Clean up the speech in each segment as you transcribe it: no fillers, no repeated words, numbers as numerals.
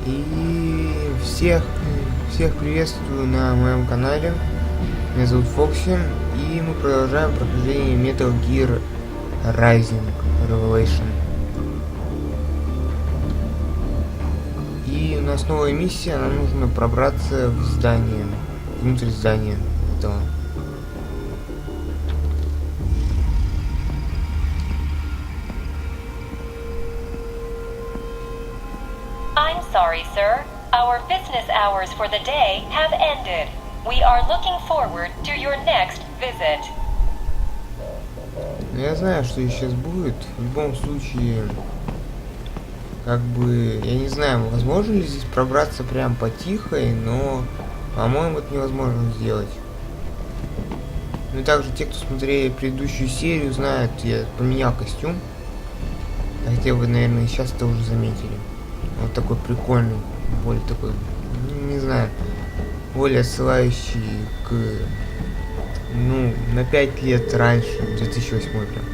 И всех приветствую на моем канале. Меня зовут Фокси, и мы продолжаем прохождение Metal Gear Rising Revelation. И у нас новая миссия, нам нужно пробраться в здание, внутрь здания этого. I'm sorry, sir. Our business hours for the day have ended. We are looking forward to your next visit. Я знаю, что сейчас будет. В любом случае, как бы, я не знаю, возможно ли здесь пробраться прям по-тихой, но, по-моему, это невозможно сделать. Ну и также те, кто смотрели предыдущую серию, знают, я поменял костюм. Хотя вы, наверное, сейчас это уже заметили. Вот такой прикольный, более такой, не знаю, более отсылающий к, ну, на 5 лет раньше, 2008 прям.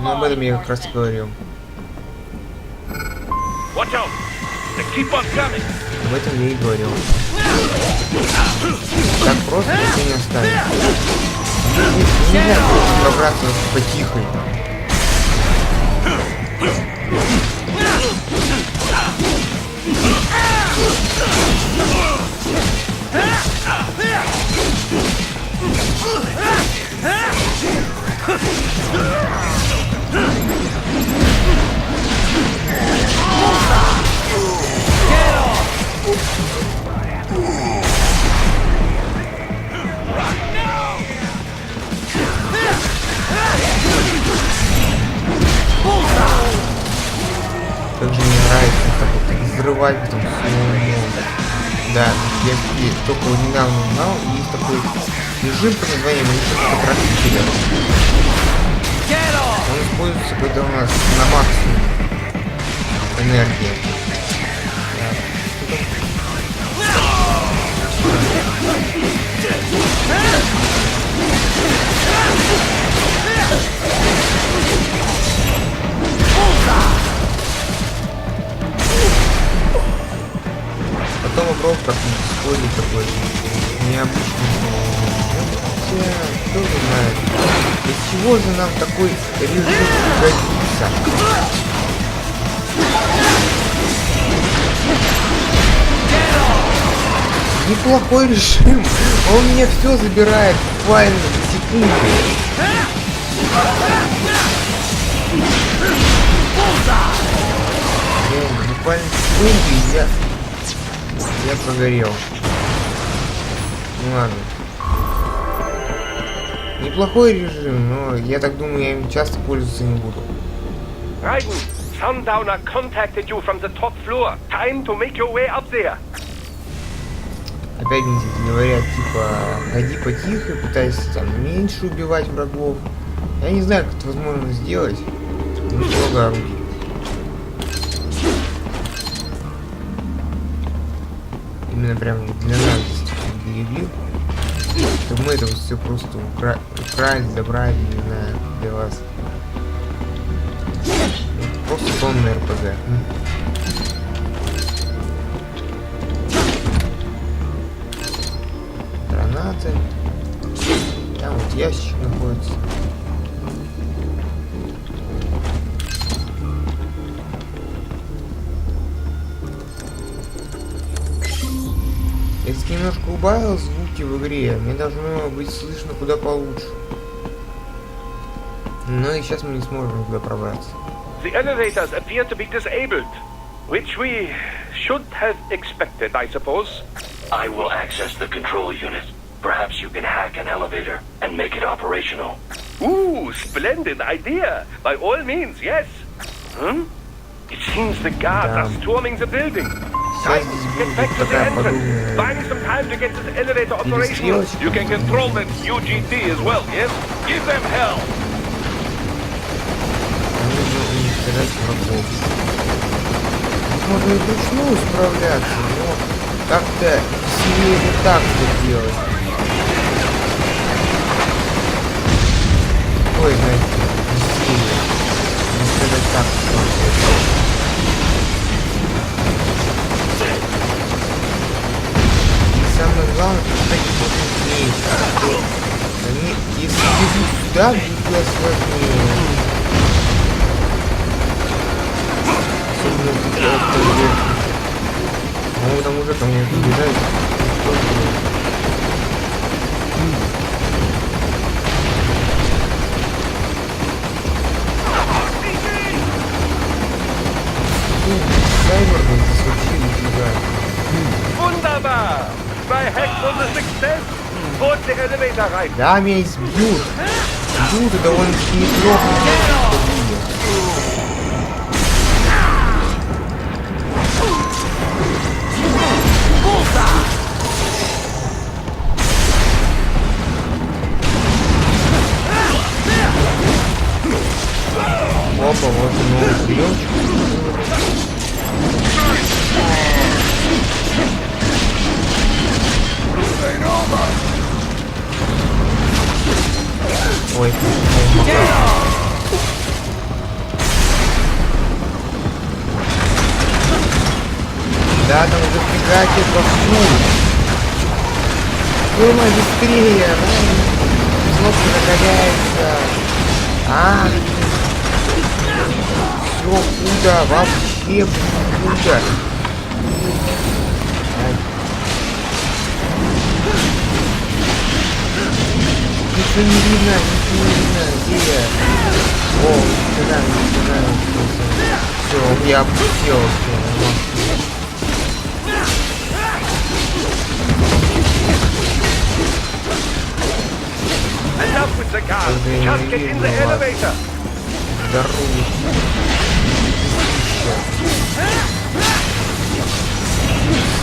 Ну, об этом я как раз и говорил. Об этом я и говорил. Так просто никто не оставит. Нельзя пробраться потихой. Как же мне нравится так вот взрывать потом все. Да, я только его недавно узнал, и есть такой режим под названием режим. Он используется, когда у нас на максимум энергии. Потом вопрос как-нибудь использовать такой необычный. Хотя, кто знает, для чего же нам такой режим годится? Неплохой режим, он мне все забирает буквально за секунды. Буквально секунды, и я прогорел. Ну ладно. Неплохой режим, но я так думаю, я им часто пользоваться не буду. Raiden, Sundowner contacted you from the top floor. Time to make your way up there. Опять мне говорят, типа, ходи потихо, пытайся там меньше убивать врагов. Я не знаю, как это возможно сделать. Ну, много орудий. Именно прям для нас берегли. Чтобы мы это все просто украли, забрали, не знаю, для вас. Просто тонны РПГ. Гранаты. Там вот ящик находится. Если немножко убавил звуки в игре, мне должно быть слышно куда получше. Но и сейчас мы не сможем туда пробраться. The elevators appear to be disabled, which we should have expected, I suppose. I will access the control unit. Perhaps you can hack an elevator and make it operational. Ooh, splendid idea. By all means, yes. It seems the guards are storming the building. Get back to the entrance. Buying some time to get this elevator operational. You can control that UGT as well, yes? Give them hell. Можно и вручную справляться, но как-то сильнее вот так вот делать. Ой, знаете, сильнее. они, если бегут сюда, будет сложнее. Особенно если делать поверхность. Ну, там уже ко мне бежать. Cyber здесь вообще нифига. Wunderbar! My hack was a success! Und the elevator rein! Да, меня избьют. Бьют и довольно-таки неплохо. Опа, вот и новый приемчик. Ой, да, там уже фигачит вовсю. Думай быстрее, кнопка накаляется. Все худо, вообще худо. Ничего не видно, где я? О, сюда. Все, я опустил, Enough with the car! Just get in the elevator! Здоровье.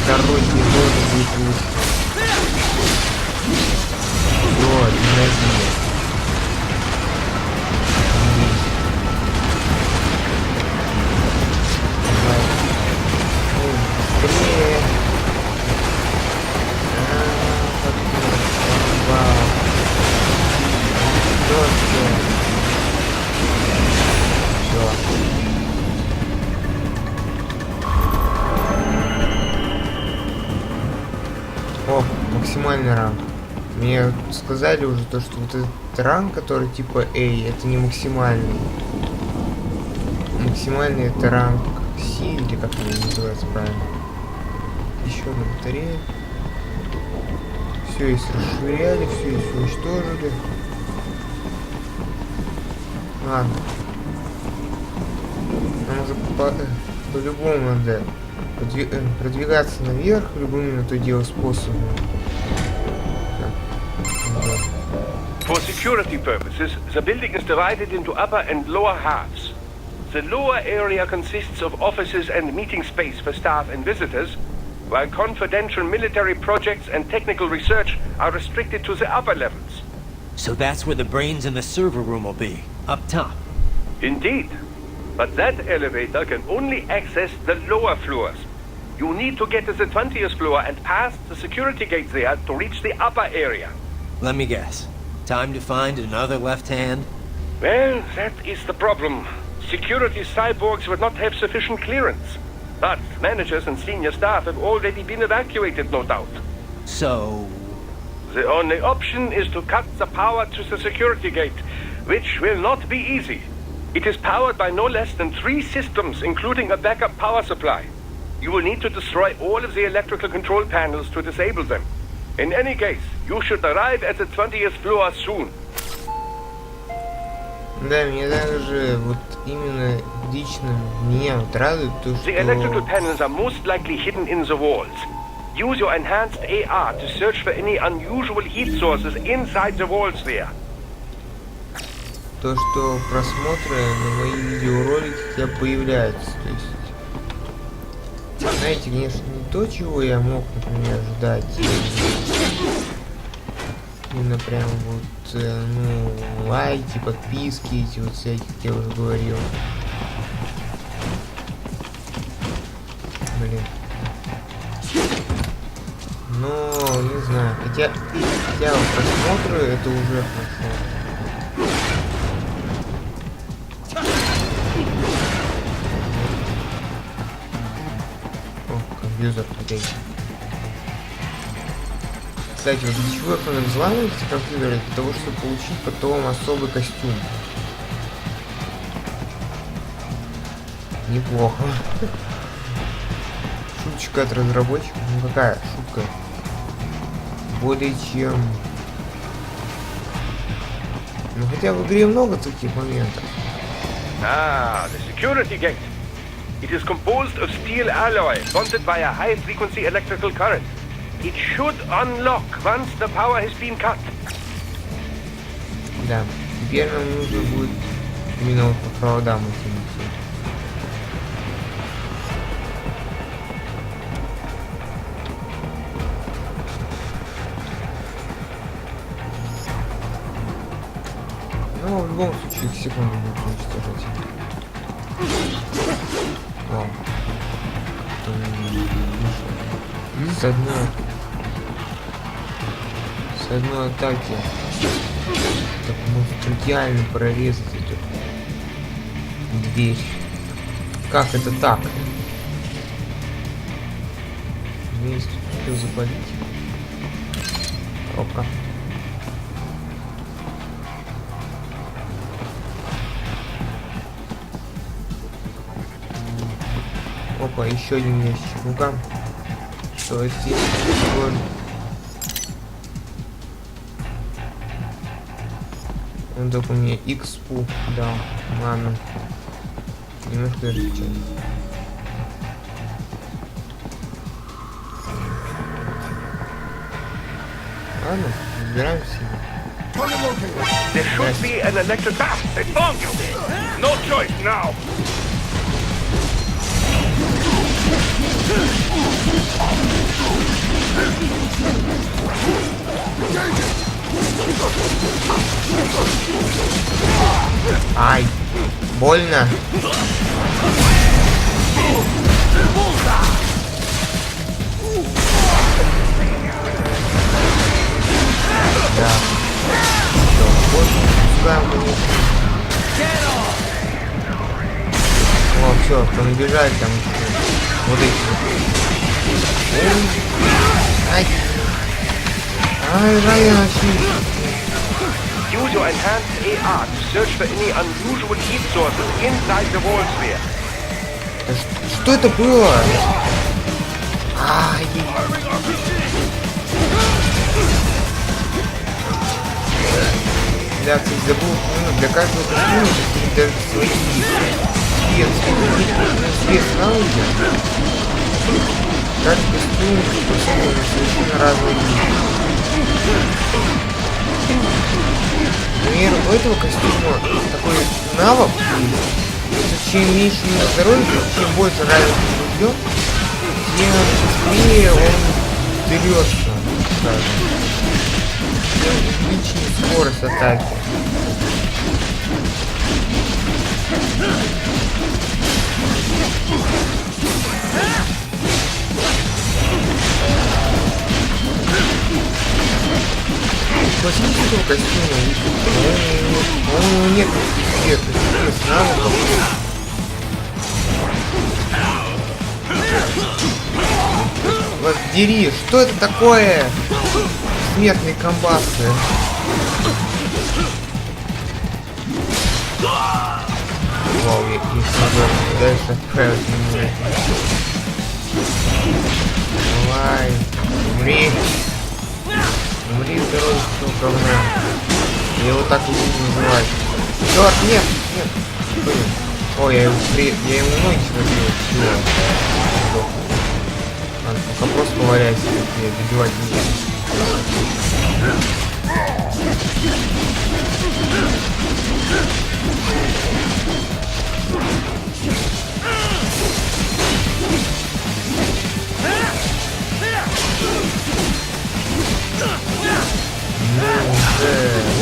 Второй сезон будет лучше. Все, динозавр. Быстрее. Вау. Все. О, максимальный ранг. Мне сказали уже то, что вот этот ранг, который типа A, это не максимальный. Максимальный это ранг C, или как это называется правильно. Еще одна батарея. Все, если расширяли, все, если уничтожили. Ладно. Нам уже по-любому надо продвигаться наверх любыми на то дело способами. For security purposes, the building is divided into upper and lower halves. The lower area consists of offices and meeting space for staff and visitors, while confidential military projects and technical research are restricted to the upper levels. So that's where the brains in the server room will be, up top. Indeed. But that elevator can only access the lower floors. You need to get to the 20th floor and pass the security gate there to reach the upper area. Let me guess. Time to find another left hand? Well, that is the problem. Security cyborgs would not have sufficient clearance. But managers and senior staff have already been evacuated, no doubt. So... The only option is to cut the power to the security gate, which will not be easy. It is powered by no less than 3 systems, including a backup power supply. You will need to destroy all of the electrical control panels to disable them. In any case, you should arrive at the 20th floor soon. Да, мне даже вот именно лично меня вот радует то, что... The electrical panels are most likely hidden in the walls. Use your enhanced AR to search for any unusual heat sources inside the walls there. То, что просмотры на мои видеоролики хотя бы появляются. То есть, знаете, конечно, не то, чего я мог, например, ожидать. Именно прям вот, ну, лайки, подписки, эти вот всякие, как я уже говорил. Блин. Но, не знаю, хотя вот просмотры, это уже хорошо. О, компьютер, окей. Кстати, вот для чего их надо взламывать, эти компьютеры? Для того, чтобы получить потом особый костюм. Неплохо. Шуточка от разработчиков. Ну какая шутка? Более чем... Ну хотя в игре много таких моментов. Ah, the security gate. It is composed of steel alloy bonded by a high-frequency electrical current. It should unlock once the power has been cut. Да. Теперь нам нужно будет именно вот по проводам идти. Ну, в любом случае, их секунду будет уничтожать. Вау. С одной атаки так может идеально прорезать эту дверь. Как это так? Есть что запалить. Опа. Опа, еще один ящик. Ну-ка. Что это здесь? Он только мне X-пу дал. Ладно. Немножко различать. Ладно, разбираемся. There should be an electric... Ah, they found you! No choice now! Ай, больно. Да. О, все, там бежали там вот эти. Ай. Ай, райочки. Use your enhanced AR to search for any unusual heat sources inside the wall sphere. Что это было? Ай. Да, кстати, забыл, для каждого костюма даже свои спецнауки. Каждый костюм способен на совершенно разные вещи. Например, у этого костюма такой навык есть, что чем меньше у него здоровья, чем больше ранен идет, тем быстрее он дерется, скажем. Тем увеличивает скорость атаки. Классического костюма у него нет навыков. Вот дери, что это такое? Смертные комбасы. Вау, я смогу дальше отправить меня. Давай, умри. Умри, здоровый кусок говна. Я его так и буду называть. Черт, нет, нет. Ой, я ему ноги сводил. Все. Ладно, пока просто поваляйся, я добивать не буду.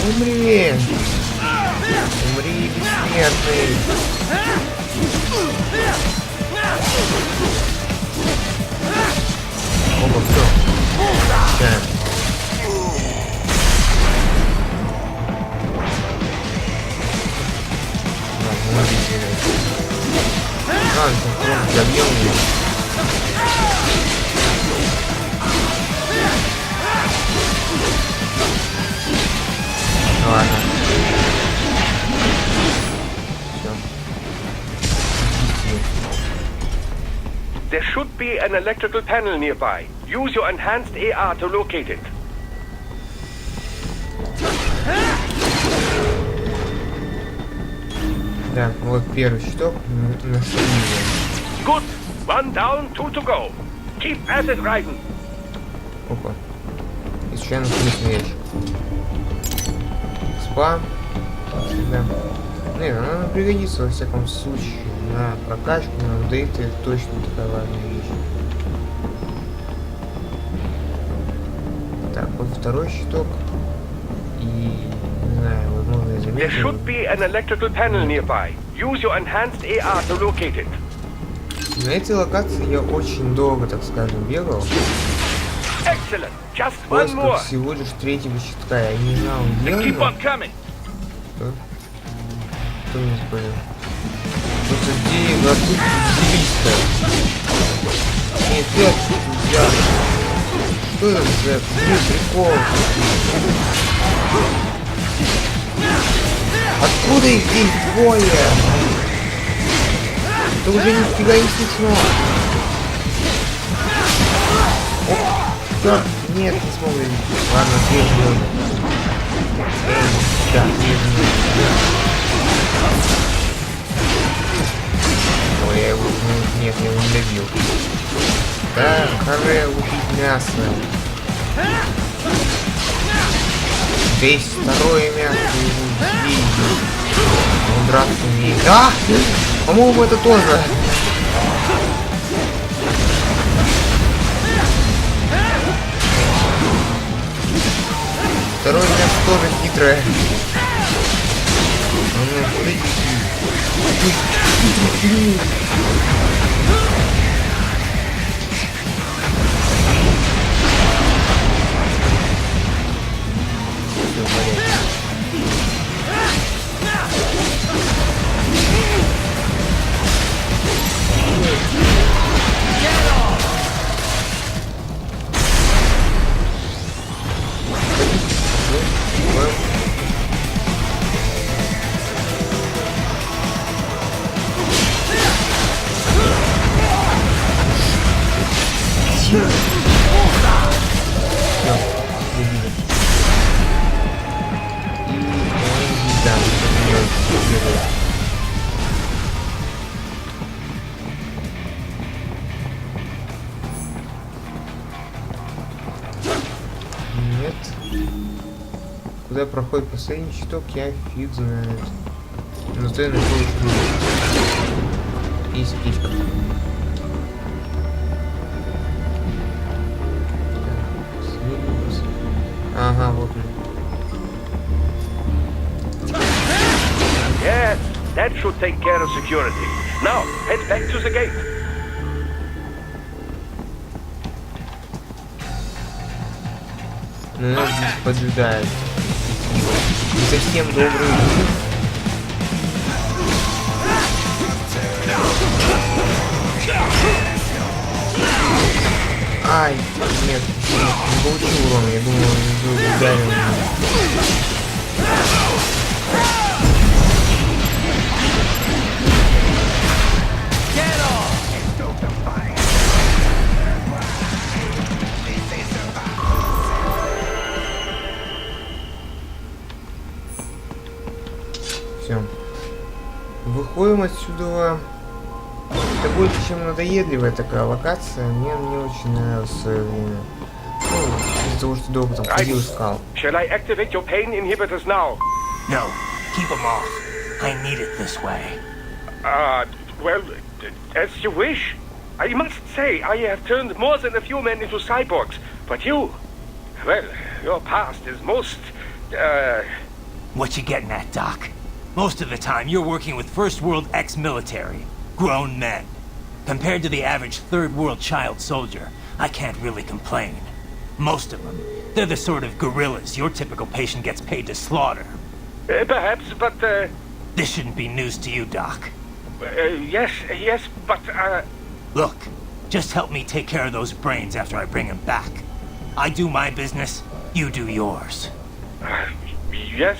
Умри! Умри, бессмертный! Оба, все. Сейчас. Ладно, просто забьем его. Ладно. There should be an electrical panel nearby. Use your enhanced AR to locate it. Да, вот первый щиток. Нашли его. Good. One down, two to go. Keep at it, Raiden. Опа. Изучаем смысл ящик. Спам. Да. Нет, она нам пригодится во всяком случае. На прокачку, на апдейты. Это точно такая важная вещь. Так, вот второй щиток. И, не знаю, возможно, я There заметил. should be an electrical panel nearby. Use your enhanced AR to locate it. На этой локации я очень долго, так скажем, бегал. Excellent. Just В one поисках more. всего лишь третьего щитка. Я не знал, где Keep он. on coming. Что? Кто мне спалил? Просто где гордусь зелистая? Нет, ты взял. Что это за прикол? Откуда их здесь двое? Это уже нифига не смешно. Оп, нет, не смог видеть. Ладно, здесь можно. Да, здесь можно. Ой, я его... Нет, я его не добил. Да, харе, лупить мясо. Здесь второе мясо, его съездил. Он драться умеет. А! По-моему, это тоже. Второе мясо тоже хитрое. Нет. Куда проходит последний щиток, я фиг знает. Но ты нашел ключ. И спичка. Ага, вот он. Yes, that should take care of security. Now, head back to the gate. Ну, нас здесь поджидает. Не совсем добрый люди. Ай, нет, не получил урона, я думал, он ударил меня. Все. Выходим отсюда. Это больше, чем надоедливая такая локация. Мне не очень нравилось в свое время. Ну, из-за того, что долго там ходил, искал. Shall I activate your pain inhibitors now? No, keep them off. I need it this way. Well, as you wish. I must say, I have turned more than a few men into cyborgs. But you, well, your past is most, What you getting at, Doc? Most of the time, you're working with First World ex-military. Grown men. Compared to the average Third World child soldier, I can't really complain. Most of them, they're the sort of guerrillas your typical patient gets paid to slaughter. Perhaps, but, This shouldn't be news to you, Doc. yes, but, Look, just help me take care of those brains after I bring them back. I do my business, you do yours. Yes.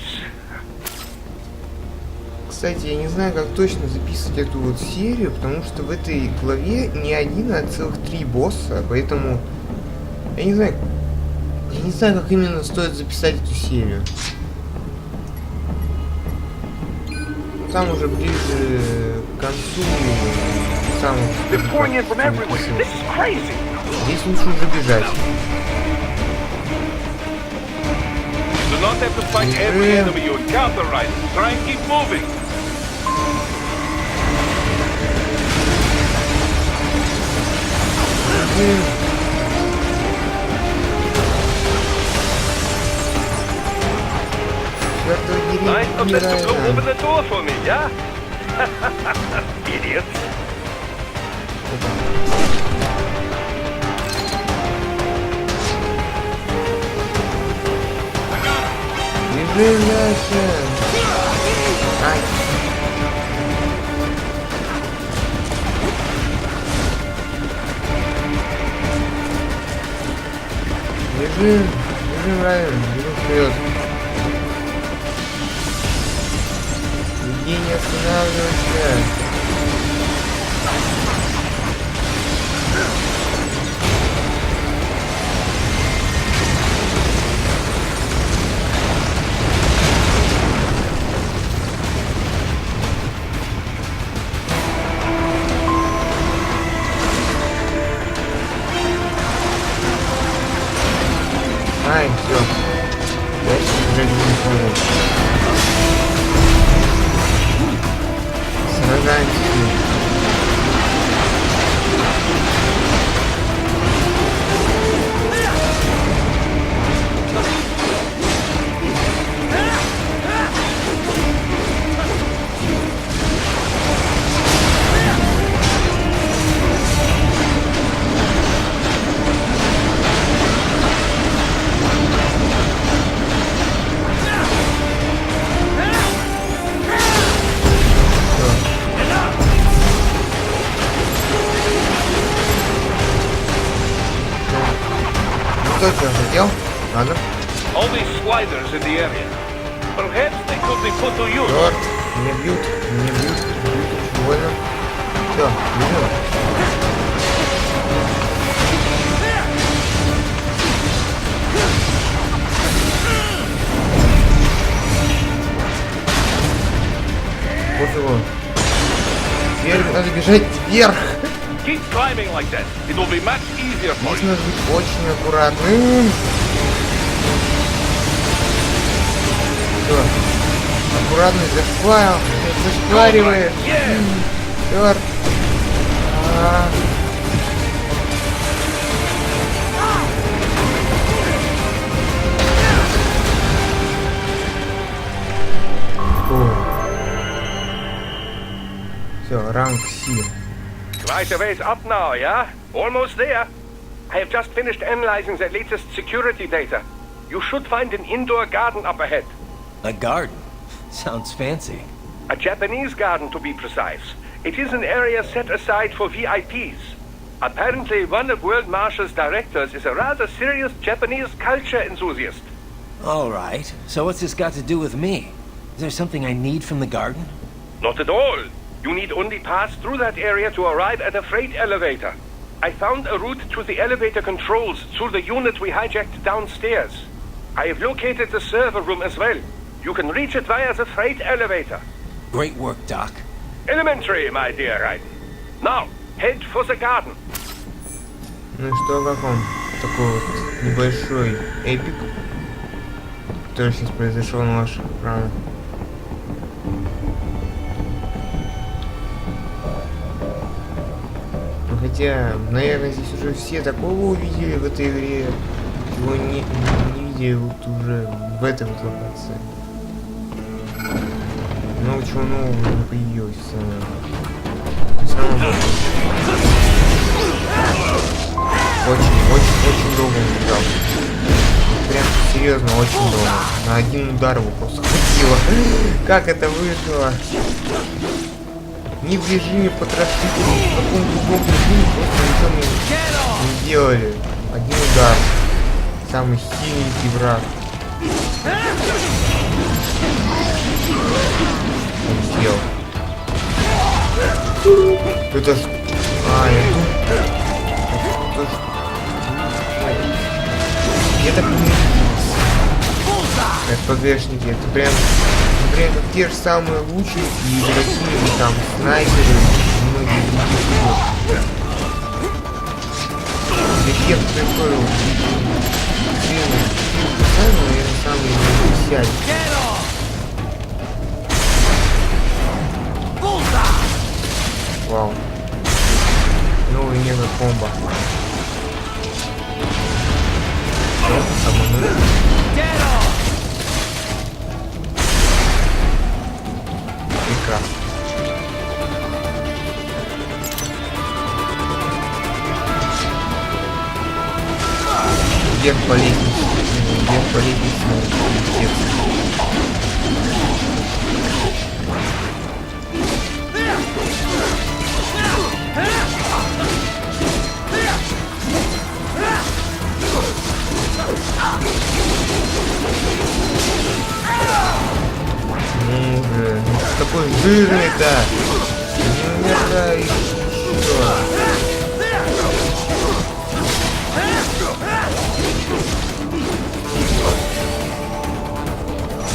Кстати, я не знаю, как точно записывать эту вот серию, потому что в этой главе не один, а целых 3 босса, поэтому я не знаю, как именно стоит записать эту серию. Ну, там уже ближе к концу сам здесь лучше уже бежать. Do not have to fight every enemy you encounter, right? Try and keep moving. Nice of them to blow open the door for me, yeah? Idiots. Бежим дальше. Ай. Бежим, Райан, бежим вперед. Нигде не останавливайся. Ай, все. Дальше уже не буду. Сражаемся с ним. Что ты хотел? Ладно. All these sliders in the area. Perhaps they could be put to use. Черт, меня бьют, бьют, больно. Все, бежим. Пофигу. Теперь надо бежать вверх. Keep climbing like that. It will be much easier for Здесь you. надо быть очень аккуратным. Все. Аккуратность зашкваривает. Черт. Все, ранг Си. Quite a ways up now, yeah? Almost there. I have just finished analyzing the latest security data. You should find an indoor garden up ahead. A garden? Sounds fancy. A Japanese garden, to be precise. It is an area set aside for VIPs. Apparently, one of World Marshall's directors is a rather serious Japanese culture enthusiast. All right. So what's this got to do with me? Is there something I need from the garden? Not at all. You need only pass through that area to arrive at a freight elevator. I found a route to the elevator controls through the unit we hijacked downstairs. I have located the server room as well. You can reach it via the freight elevator. Great work, Doc. Elementary, my dear Raiden. Now, head for the garden. Ну что, как он? Такой вот небольшой эпик, который сейчас произошел на ваших экранах. Ну, хотя, наверное, здесь уже все такого увидели в этой игре, чего не видели вот уже в этой вот локации. Много чего нового не появилось в самом очень долго не играл. Прям серьезно, очень долго. На один удар его просто хватило. Как это вышло? Ни в режиме потрошителя, ни в каком другом режиме просто ничего не сделали. Один удар. Самый сильненький враг. Это... А, я тут... Я так не... Это ПГшники, это прям... Например, как те же самые лучники и игроки, там, снайперы, и многие другие. Эффект такой вот. Наверное, самый 50. Вау. Новый мега-комбо. Прекрасно. Вверх по лестнице. Вверх по лестнице. Ну же, такой жирный-то. Не умирай еще.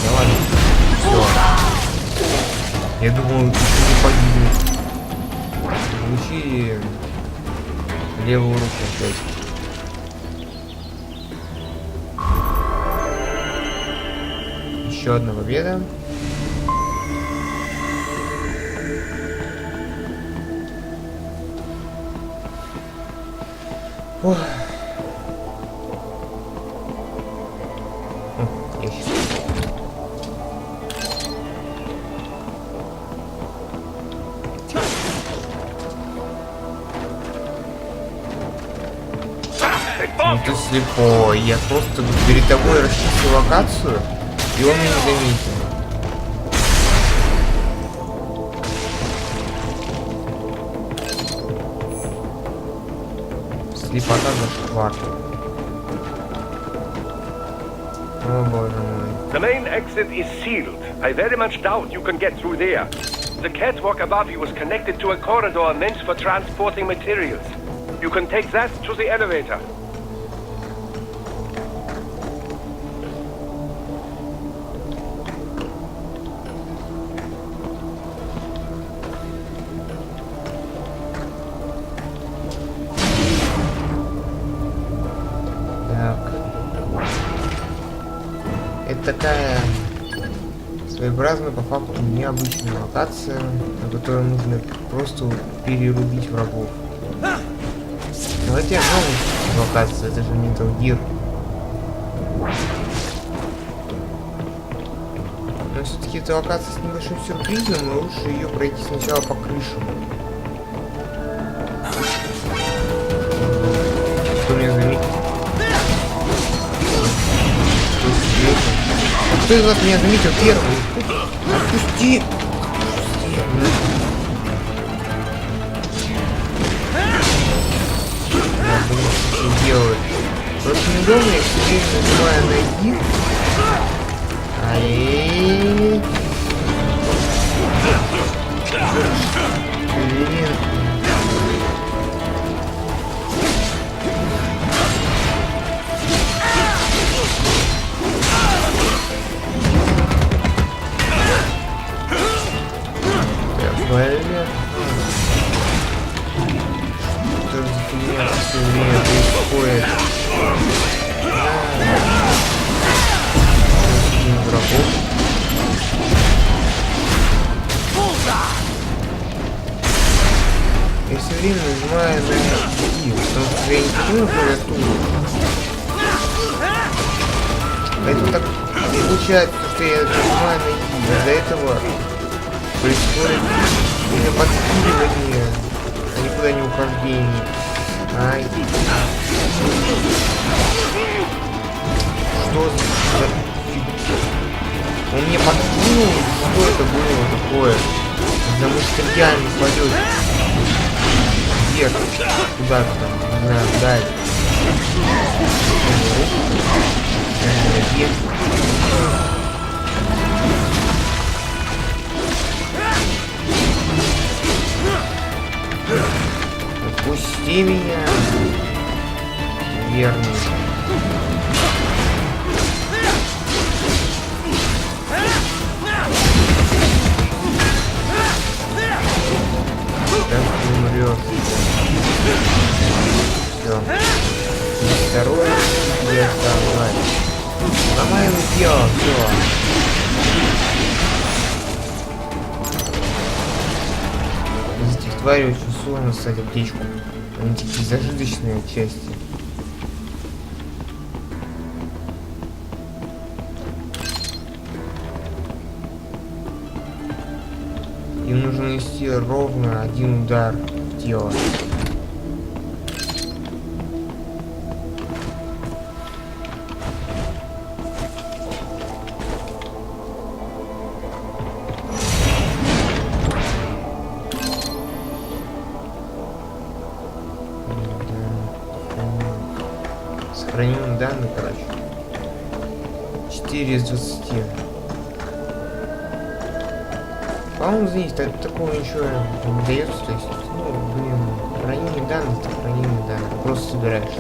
Давай. Все. Я думал, ты не погибнешь. Получи левую руку опять. Еще одна победа. Ох. Есть. Ну ты слепой, я просто перед тобой расчистил локацию, и он меня не заметил. Слепота зашквар. О боже мой. The main exit is sealed. I very much doubt you can get through there. The catwalk above you is connected to a corridor meant for transporting materials. You can take that to the elevator. Это такая своеобразная, по факту, необычная локация, на которой нужно просто перерубить врагов. Но хотя новая локация, это же Metal Gear. Но все-таки эта локация с небольшим сюрпризом, и лучше ее пройти сначала по крышам. Кто меня заметил? Кто из вас меня заметил первый? Отпусти! Что делать? Просто неудобно, я все время нажимаю найти. Ай. Блин. Что же за фигня все время происходит? Врагов. Я все время нажимаю на I, потому что я не понимаю клавиатуру. Поэтому так получается, что я нажимаю на I. Из-за этого происходит именно подскидывание, а никуда не ухождение. Ай. Что за... Он мне подкинул, что это было такое? За мышцерьями пойдет. Вверх, куда-то там, не знаю, дальше. Вверх. Жди меня, верный. Так умрет. Все. Второе я оставляю. Ломаем дело, все. Из этих тварей очень сложно ссать аптечку. Они такие зажиточные отчасти. Им нужно нанести ровно один удар в тело. Сохраним данные, короче. 4 из 20. По-моему, здесь такого ничего не дается. То есть, ну, блин, хранение данных, это хранение данных. Просто собираешь.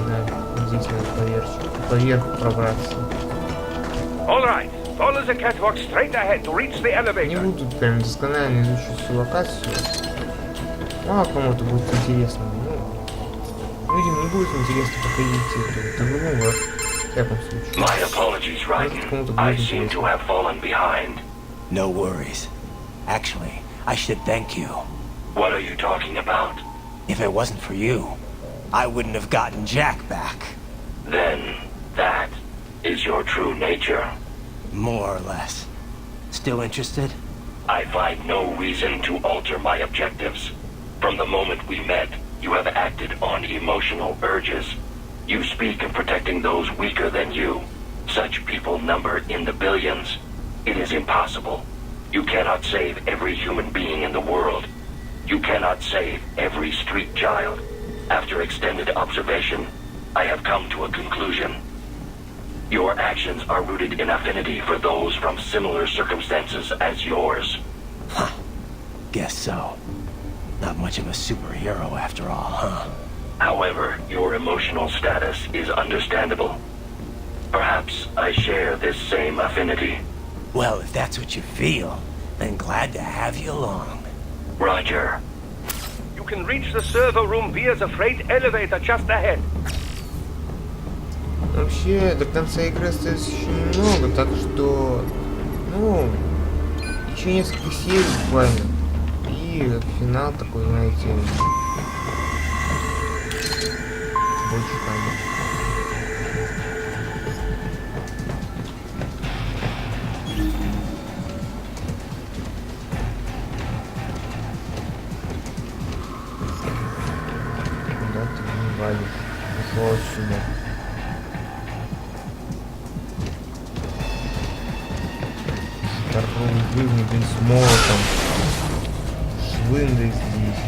Да, здесь надо поверху пробраться. All right. Follow the catwalk straight ahead to reach the Не elevator. буду прям досконально изучить всю локацию. Мало кому-то будет интересно. Ну, людям не будет интересно проходить эту игру, вот, в всяком случае. My apologies, Raiden. I seem to have fallen behind. No worries. Actually, I should thank you. What are you talking about? If it wasn't for you, I wouldn't have gotten Jack back. Then, that is your true nature. More or less. Still interested? I find no reason to alter my objectives. From the moment we met, you have acted on emotional urges. You speak of protecting those weaker than you. Such people number in the billions. It is impossible. You cannot save every human being in the world. You cannot save every street child. After extended observation, I have come to a conclusion. Your actions are rooted in affinity for those from similar circumstances as yours. Huh. Guess so. Not much of a superhero after all, huh? However, your emotional status is understandable. Perhaps I share this same affinity. Well, if that's what you feel, then glad to have you along. Roger. You can reach the server room via the freight elevator just ahead. Вообще, до конца игры остается еще немного, так что, ну, еще несколько серий буквально. И финал такой, знаете, больше там. Куда ты не валишь? Ушел отсюда. Здоровый жирный, блин, с молотом. Швында здесь.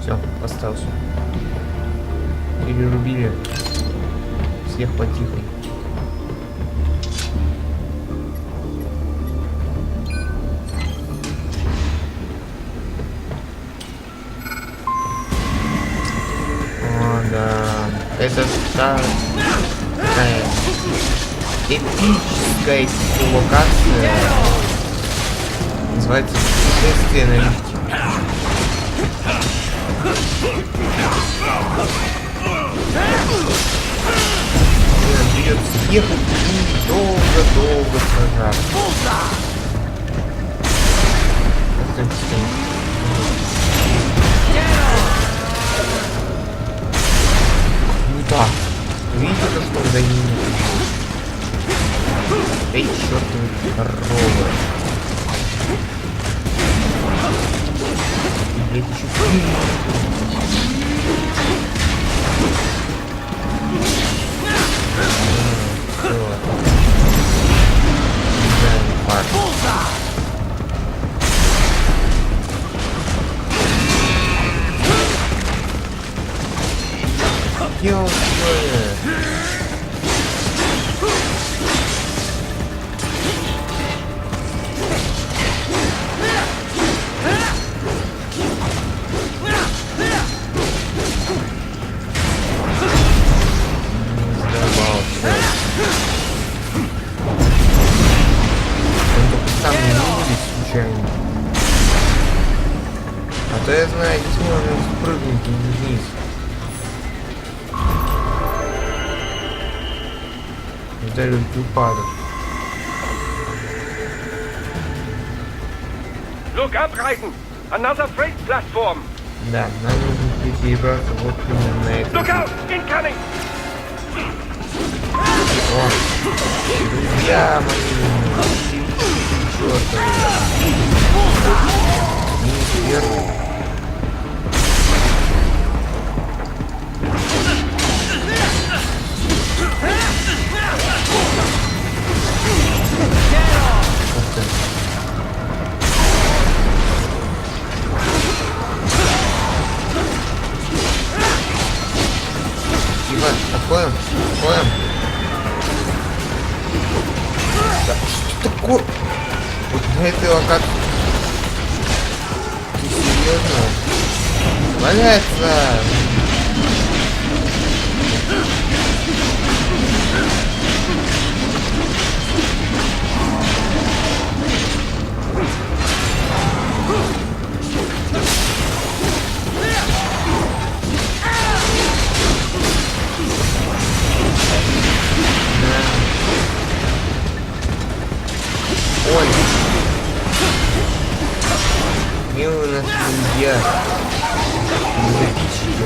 Все, остался. Перерубили всех потихоньку. Это такая эпическая локация. Называется «Путешествие на лифте». Придется съехать и долго-долго сражаться. Ну так. Видите то, что он за ними? Эй, чёртовы коровы. Блядь, ещё... А то я знаю, здесь можно спрыгнуть вниз. Далекий упадок. Look up, Reisen! Another freight platform! Да, нам нужно перебраться вот именно на это. Look out! Incoming! О, друзья мои! Чёртовы! Минус первый. Отходим, отходим. Да, что такое? Вот на этой локации. Ты серьезно? Валяется! Ой, милый наш друзья, ненавидчики.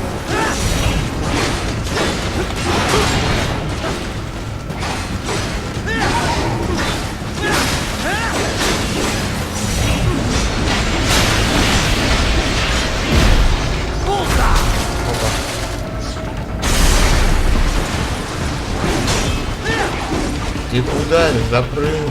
Опа. Ты куда? Запрыгнул.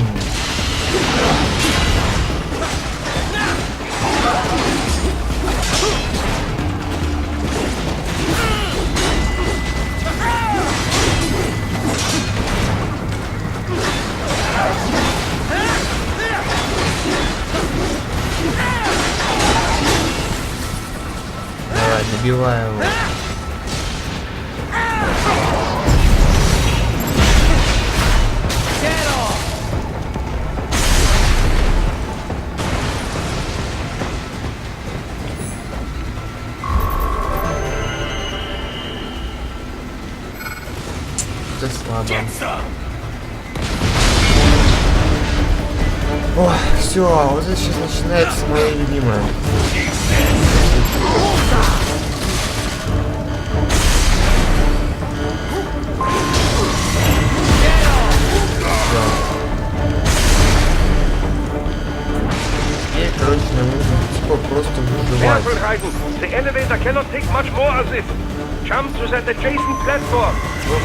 Давай, добиваем его. Это слабо. О, все, вот это сейчас начинается моя любимая. Теперь, короче, нам нужно типа просто выживать. Careful, Reisen. The elevator cannot take much more of this. Jump to that adjacent platform.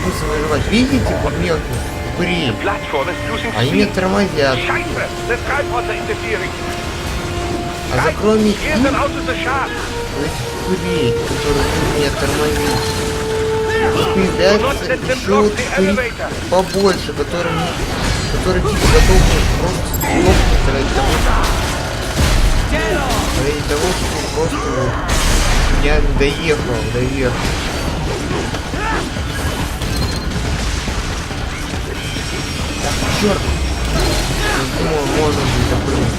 Просто выживать. Видите, вот мелкие упыри? The platform is losing Они меня speed. тормозят. Scheiße! The tripods are interfering. А закрой мне Clear them out of the shaft. этих упырей, которые меня тормозят. Появляется еще упырь побольше, который типа готов просто сдохнуть ради того, что просто я доехал до верха. черт! Думаю, можно здесь запрыгнуть.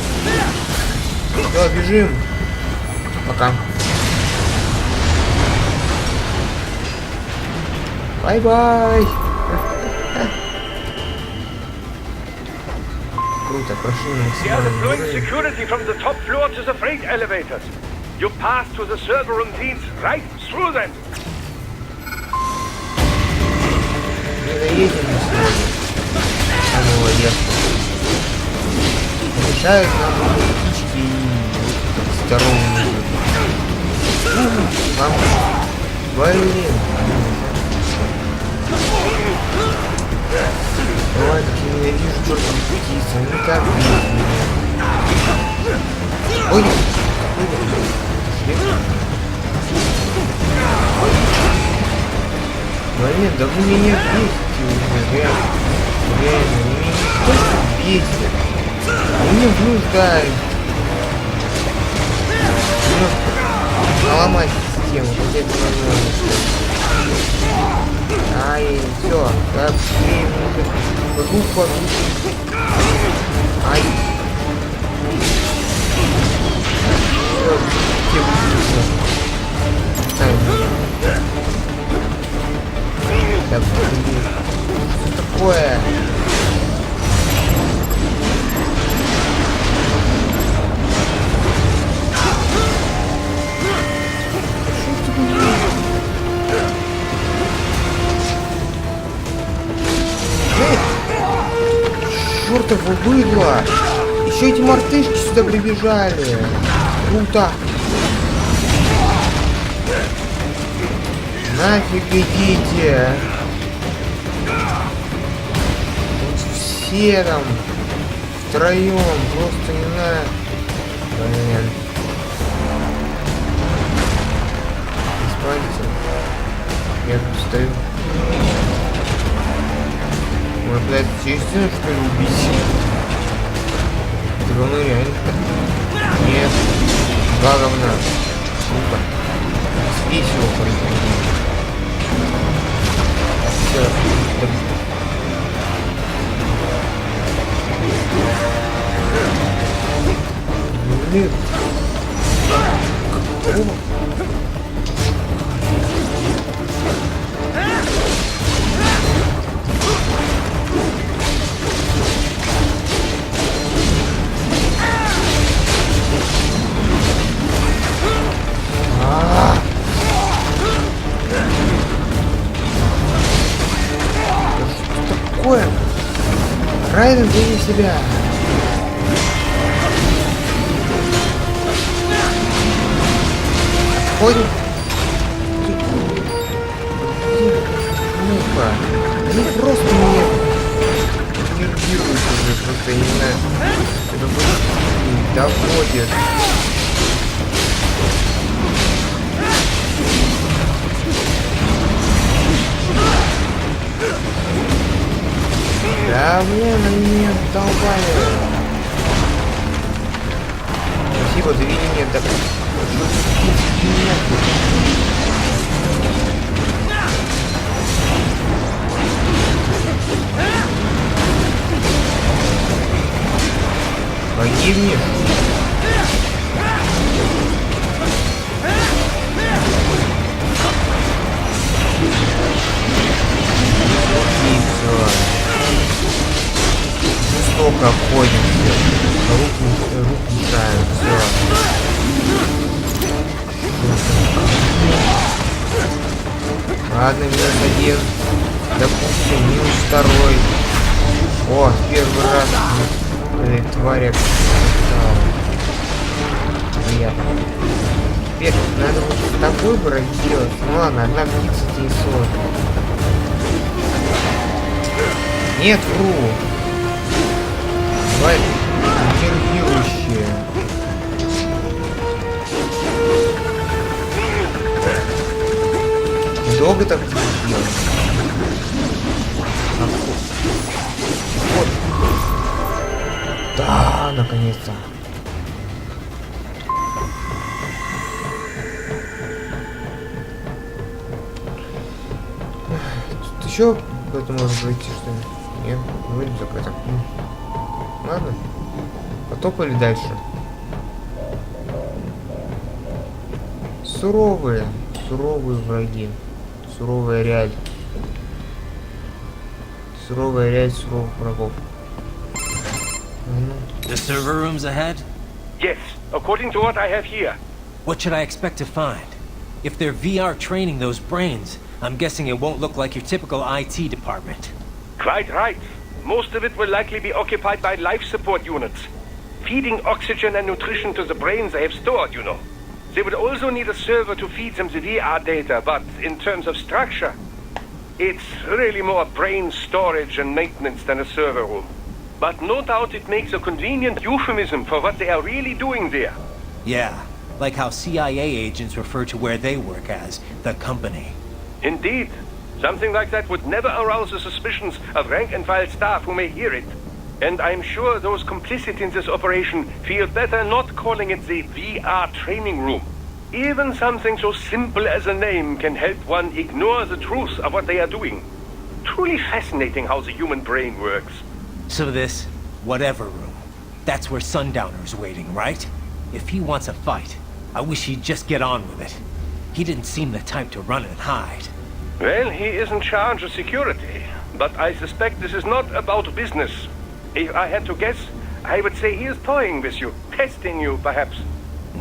Все, бежим. Пока. Бай-бай. Круто, прошли We are максимально. deploying security from the top floor to the freight elevators. You pass to the server routines right through them. Не доедем на сегодня. Самого леса. Мешают нам птички и здоровые. Вам блин. Ой, как я ненавижу чертовы птицы. Они так блин. Ой, блин, да вы меня бесите уже, реально. Реально, вы меня не только бесите. Вы меня вынуждают. Немножко наломать систему, хотя это возможно. Ай, все, да, быстрее уже. Группа. Ай. Все, все выключено. Да, блин. Что такое? Чёртово быдло! Еще эти мартышки сюда прибежали! Круто! Нафиг идите! Тут все там втроем, просто не знаю. Блин. Исполнитель. Я тут стою. Может, пытается честно, что ли, убить? Это говно реально? Нет. Два говна. Супер. Весело происходит. Все. Блин. Какого? Райден, бери себя! Отходим! Ну-ка! Они просто меня нервируют уже, просто я не знаю. Это будет доводит. Да блин, они меня долбали. Спасибо, довели меня до... Погибни. И все. Жестоко обходимся. Рук мешаем. Все. Ладно, минус один. Допустим, минус второй. О, первый раз. Тварь. Приятно. Теперь надо вот такой брать сделать. Ну ладно, одна птица тенсот. Нет, вру. Давай нервирующие. Долго так делать? Вот. Да, наконец-то. Тут еще об этом можно пройти, что ли? Нет, вроде закрыто. Ладно. Потопали дальше. Суровые враги. Суровая реаль. Суровая реаль суровых врагов. The server rooms ahead? Yes, according to what I have here. What should I expect to find? If they're VR training those brains, I'm guessing it won't look like your typical IT department. Quite right. Most of it will likely be occupied by life support units. Feeding oxygen and nutrition to the brains they have stored, you know. They would also need a server to feed them the VR data, but in terms of structure, it's really more brain storage and maintenance than a server room. But no doubt it makes a convenient euphemism for what they are really doing there. Yeah, like how CIA agents refer to where they work as the company. Indeed. Something like that would never arouse the suspicions of rank-and-file staff who may hear it. And I'm sure those complicit in this operation feel better not calling it the VR training room. Even something so simple as a name can help one ignore the truth of what they are doing. Truly fascinating how the human brain works. So this whatever room, that's where Sundowner's waiting, right? If he wants a fight, I wish he'd just get on with it. He didn't seem the type to run and hide. Well, he is in charge of security, but I suspect this is not about business. If I had to guess, I would say he is toying with you, testing you, perhaps.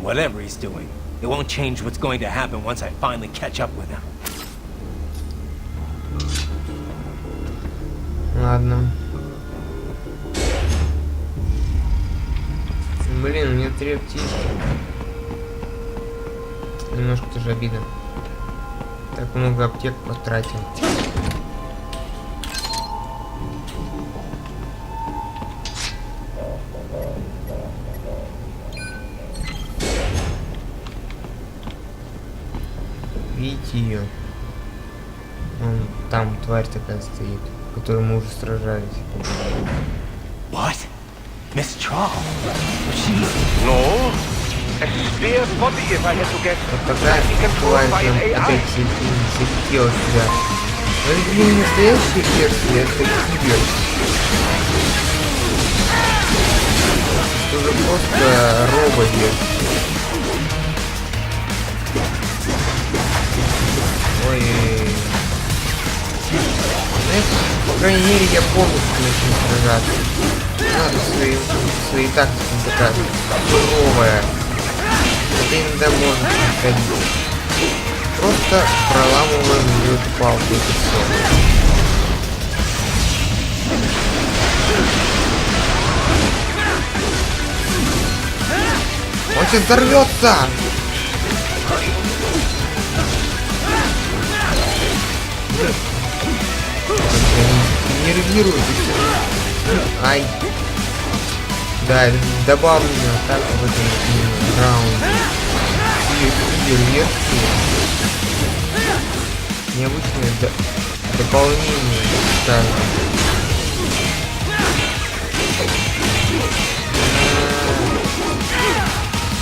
Whatever he's doing, it won't change what's going to happen once I finally catch up with him. Ладно. Блин, у меня 3 аптечки. Немножко тоже обидно. Так много аптек потратил. Видите ее? Вон там тварь такая стоит, с которой мы уже сражались. What? Miss Troll? She... No. A spare body, if I had to guess. Вот такая тварь прям опять залетела сюда. Но это не настоящая версия, это кибер. Это уже просто робо-версия. Ой. Знаете, по крайней мере, я полностью начну сражаться. Надо свои тактики доказывать. Суровая. Это иногда можно проходить. Просто проламываем ее эту палку, это все. Он сейчас взорвется! Нервирует. Ай. Да, это добавлено так в этом раунде. Кибер-версии. Необычное дополнение, скажем.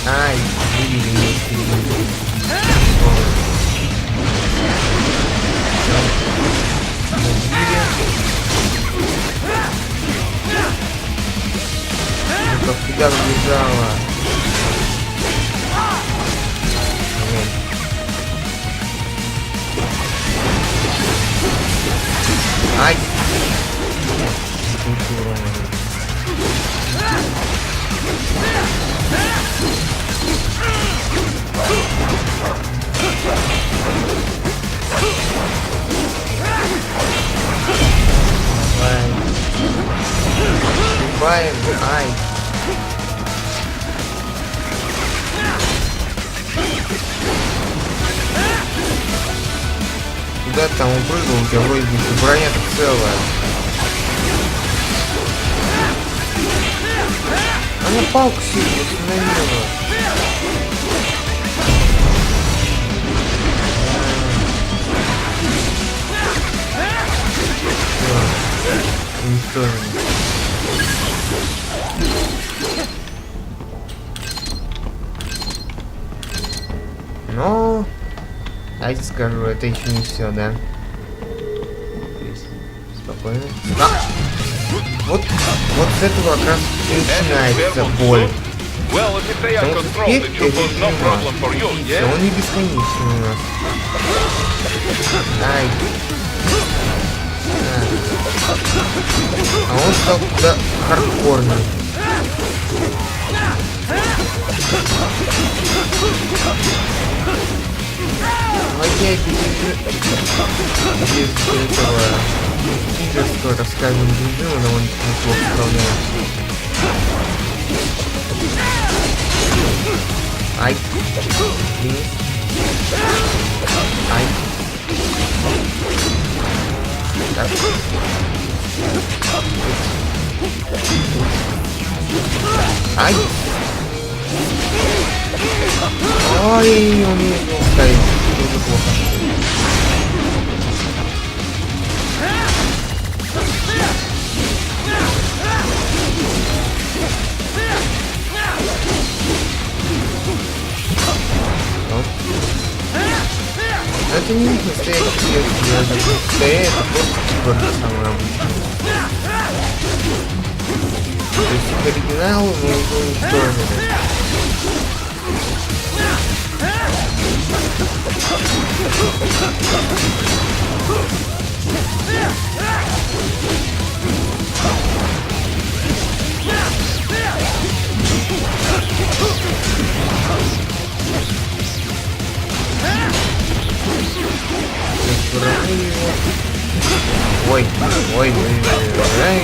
Ай, вывели меня. Ну-ка, куда побежала? Ай! Убиваем, ай! Куда там упрыгнул, у тебя вроде бы броня-то целая. Она палку сильно установила. Уничтожено. Но, давайте скажу, это еще не все, да? Спокойно. Вот с этого как раз и начинается боль. Well, if you say I Потому что control теперь the tube, no problem for you, Видите, yeah? он не бесконечный у нас. Ай. А он стал куда хардкорный. Хотя без этого лидерского, так скажем, режима довольно-таки неплохо справляется. Ай. Блин. Ай. Так. Ай. Ой, он не ставит. Тоже плохо. Это не настоящий я это просто киборг самый обычный. То есть их оригинал, но уже уничтожили. Ой, ой, ой, ой,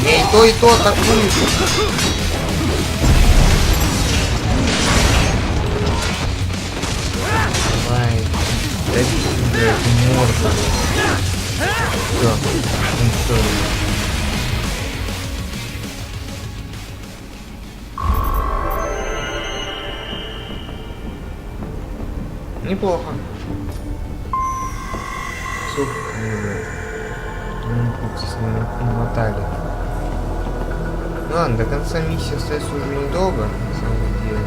мне и то атакует. Давай, добить морду. Все, уничтожил. Неплохо. Намотали. Ну ладно, до конца миссии остается уже недолго, на самом деле.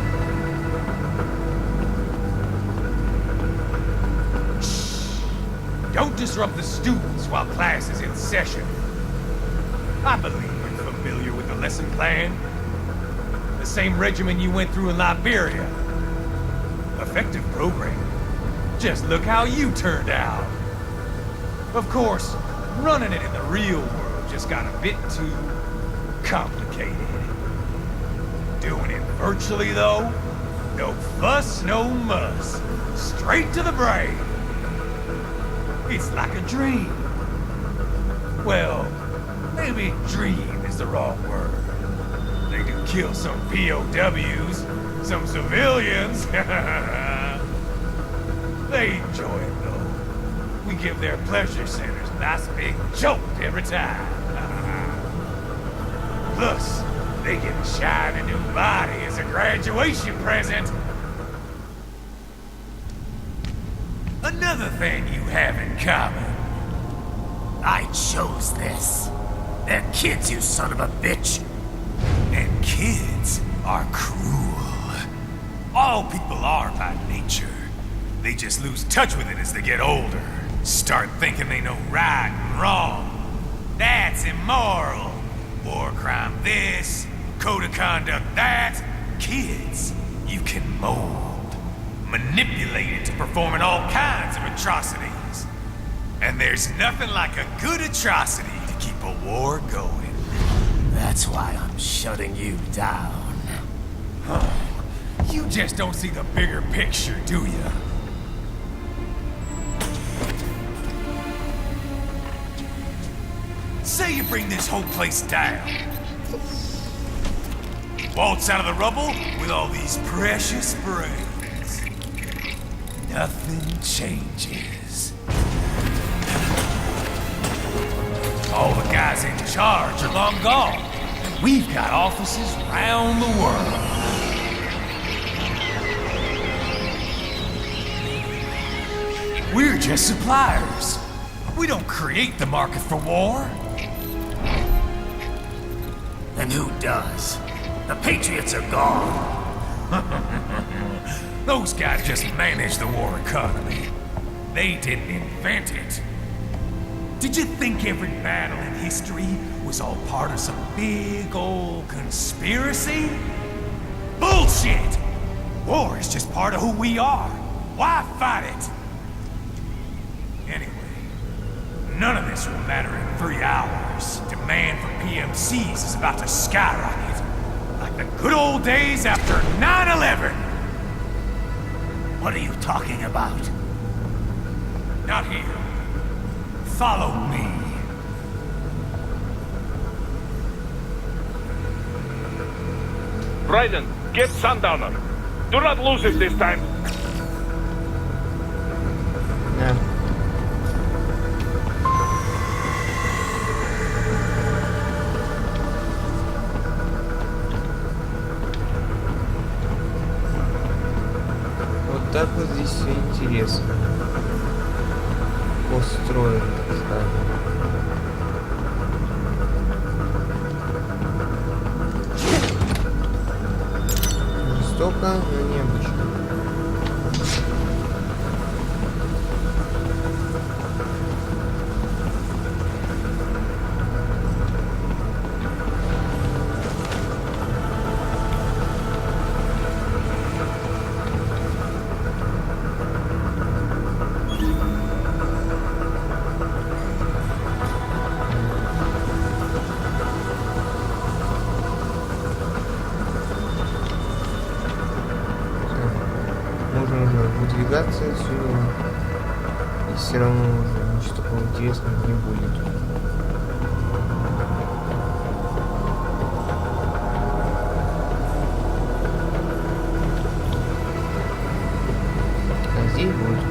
Don't disrupt the students while class is in session. I believe you're familiar with the lesson plan. The same regimen you went through in Liberia. Effective program. Just look how you turned out. Of course, running it in the real world just got a bit too complicated. Doing it virtually, though, no fuss, no muss. Straight to the brain. It's like a dream. Well, maybe dream is the wrong word. They do kill some POWs, some civilians. They enjoy it, though. We give their pleasure centers a nice big jolt every time. Plus, they get a shiny new body as a graduation present. Another thing you have in common. I chose this. They're kids, you son of a bitch. And kids are cruel. All people are by nature. They just lose touch with it as they get older. Start thinking they know right and wrong. That's immoral. War crime this, code of conduct that. Kids, you can mold, manipulate it to performing all kinds of atrocities. And there's nothing like a good atrocity to keep a war going. That's why I'm shutting you down. You just don't see the bigger picture, do you? Say you bring this whole place down. Waltz out of the rubble with all these precious brains. Nothing changes. All the guys in charge are long gone. And we've got offices around the world. We're just suppliers. We don't create the market for war. Then who does? The Patriots are gone. Those guys just manage the war economy. They didn't invent it. Did you think every battle in history was all part of some big old conspiracy? Bullshit! War is just part of who we are. Why fight it? Anyway, none of this will matter in 3 hours. Demand for PMCs is about to skyrocket. Like the good old days after 9/11. What are you talking about? Not here. Follow me. Raiden, get Sundowner. Do not lose it this time. Да. Вот так вот здесь все интересно. Построено, так скажем. Жестоко, но необычно. Можно уже выдвигаться отсюда, и все равно уже ничего такого интересного не будет. А здесь будет.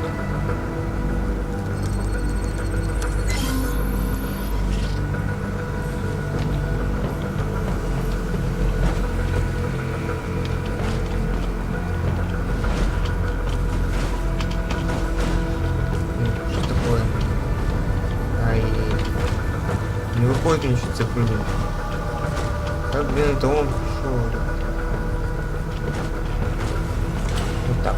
Не выходит ничего запрыгнуть. Как, блин, это он пришел? Вот так.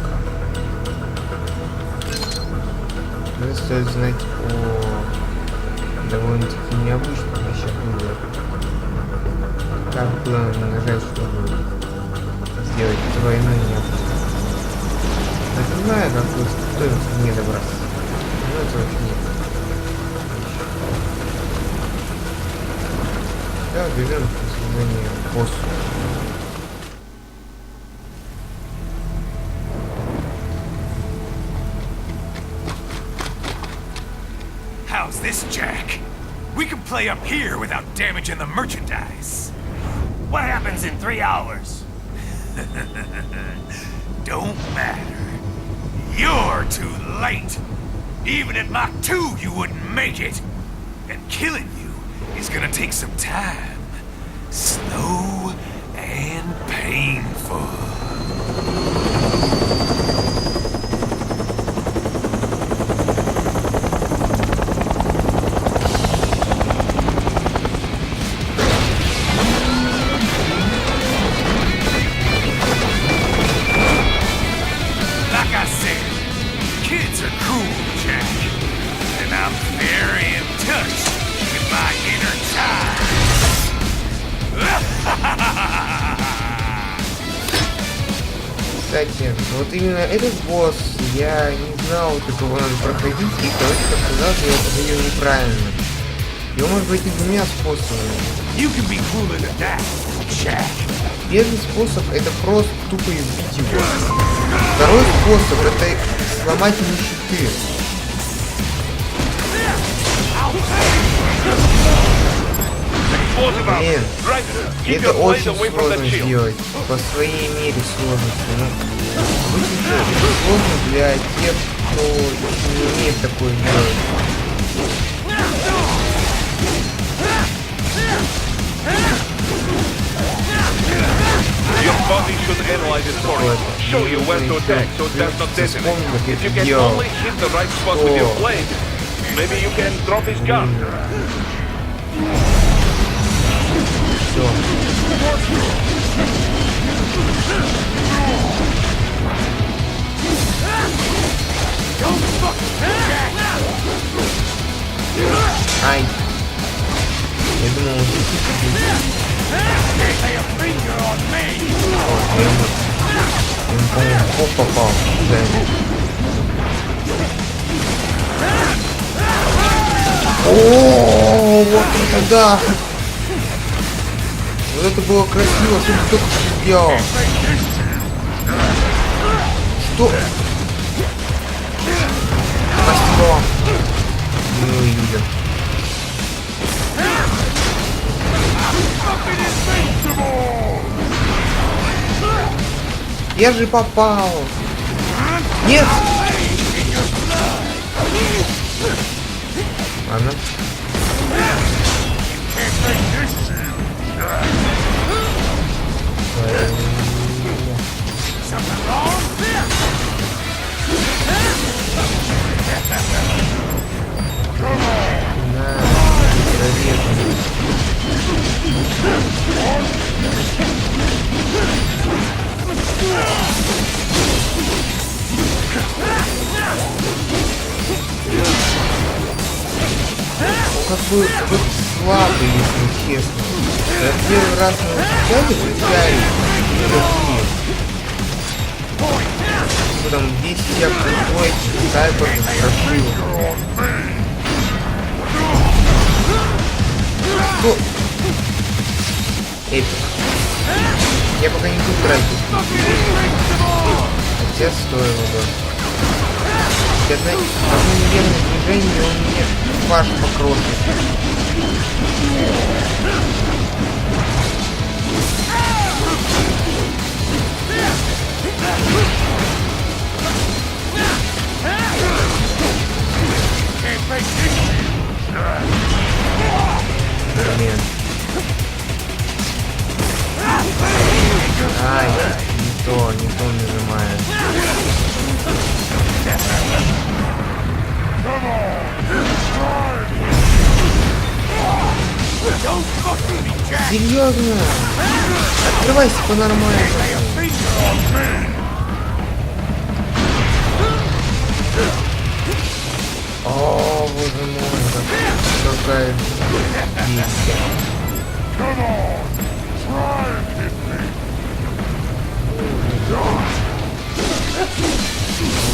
Это стоит знать о довольно-таки необычных вещах игры. Как было нажать, чтобы сделать двойную необычную. Я не знаю, как стоит мне добраться. Ну, это вообще нет. Да, бежим к созданию боссу. How's this, Jack? We can play up here without damaging the merchandise. What happens in 3 hours? Don't matter. You're too late. Even at Mach 2, you wouldn't make it. And killing you is gonna take some time. Slow and painful. Like I said, kids are cool, Jack. And I'm very in touch with my inner child. Кстати, вот именно этот босс, я не знал, как его надо проходить, и, короче, как оказалось, я проходил неправильно. Его можно пройти 2 способами. You can be cooler than that, Jack. Первый способ — это просто тупо избить его. Второй способ — это сломать ему щиты. Блин, это очень сложно сделать, по своей мере сложности. Ну, обычно это сложно для тех, кто не умеет такое делать. Your body should analyze it for you. Show you where to attack so it does not detonate. If you can only hit the right spot with your blade, maybe you can drop his gun. Все. Don't fuck Jack! Ай. Я думал, он он, по-моему, в бок попал. Да. О, вот это да! Вот это было красиво, что ты только что сделал. Что? Спасибо вам. Ну и видим. Я же попал. Нет! Ладно. Какой слабый, если честно. Я первый раз на начале встречаюсь такие. Там 10 я крутой, тайпер прошил. Что? Эпик. Я пока не буду тратить. Хотя стоило бы. Я знаю, одно неверное движение, он мне ваш покросит. Блин. Ай, не то нажимает. Серьезно? Открывайся по-нормальному. О, боже мой, какая дичь.